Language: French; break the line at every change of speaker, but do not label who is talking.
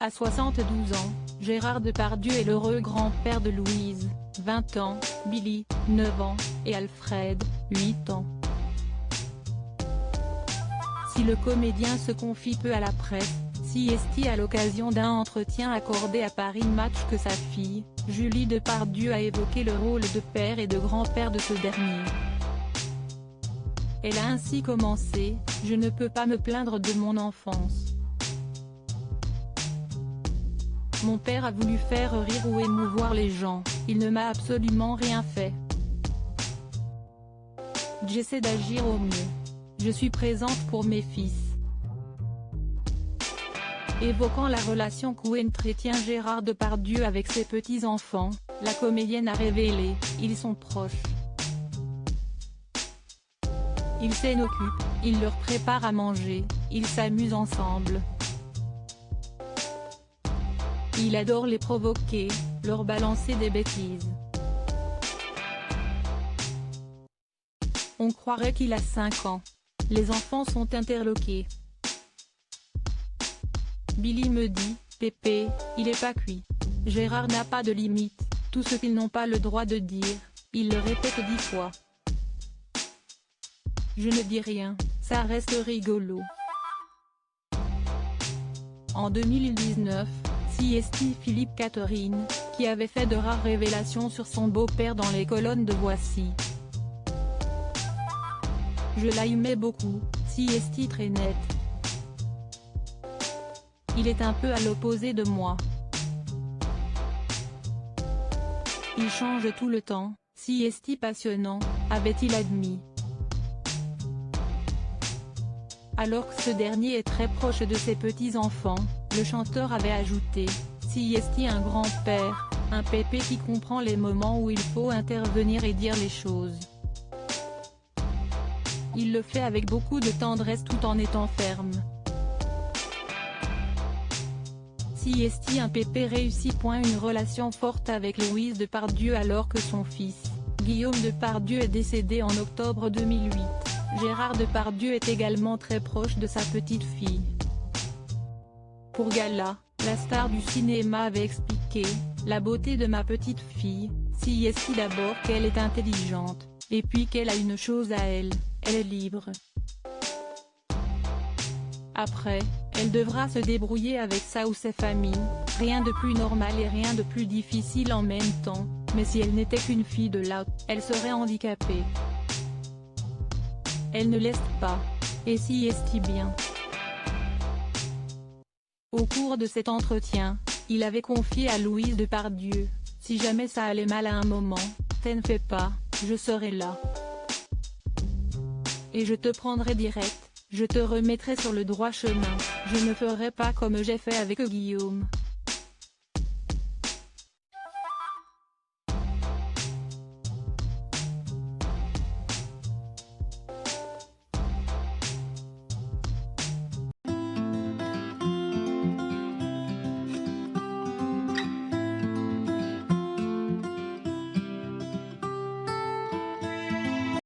À 72 ans, Gérard Depardieu est l'heureux grand-père de Louise, 20 ans, Billy, 9 ans, et Alfred, 8 ans. Si le comédien se confie peu à la presse, si à l'occasion d'un entretien accordé à Paris Match que sa fille, Julie Depardieu a évoqué le rôle de père et de grand-père de ce dernier. Elle a ainsi commencé « Je ne peux pas me plaindre de mon enfance. Mon père a voulu faire rire ou émouvoir les gens, il ne m'a absolument rien fait. J'essaie d'agir au mieux. Je suis présente pour mes fils. » Évoquant la relation qu'entretient Gérard Depardieu avec ses petits-enfants, la comédienne a révélé « Ils sont proches. Ils s'en occupent, il leur prépare à manger, ils s'amusent ensemble. Il adore les provoquer, leur balancer des bêtises. On croirait qu'il a 5 ans. Les enfants sont interloqués. Billy me dit, Pépé, il est pas cuit. Gérard n'a pas de limite, tout ce qu'ils n'ont pas le droit de dire, il le répète 10 fois. Je ne dis rien, ça reste rigolo. En 2019, Philippe Catherine, qui avait fait de rares révélations sur son beau-père dans les colonnes de Voici. Je l'aimais beaucoup, très net. Il est un peu à l'opposé de moi. Il change tout le temps, passionnant, avait-il admis. Alors que ce dernier est très proche de ses petits-enfants, le chanteur avait ajouté, un grand-père, un pépé qui comprend les moments où il faut intervenir et dire les choses. Il le fait avec beaucoup de tendresse tout en étant ferme. Un pépé réussit. Une relation forte avec Louise Depardieu alors que son fils, Guillaume Depardieu est décédé en octobre 2008. Gérard Depardieu est également très proche de sa petite fille. Pour Gala, la star du cinéma avait expliqué « La beauté de ma petite fille, d'abord qu'elle est intelligente, et puis qu'elle a une chose à elle, elle est libre. Après, elle devra se débrouiller avec ça ou ses familles, rien de plus normal et rien de plus difficile en même temps, mais si elle n'était qu'une fille de là, elle serait handicapée. Elle ne laisse pas. Et bien. » Au cours de cet entretien, il avait confié à Louise Depardieu, « Si jamais ça allait mal à un moment, t'en fais pas, je serai là. Et je te prendrai direct, je te remettrai sur le droit chemin, je ne ferai pas comme j'ai fait avec Guillaume. »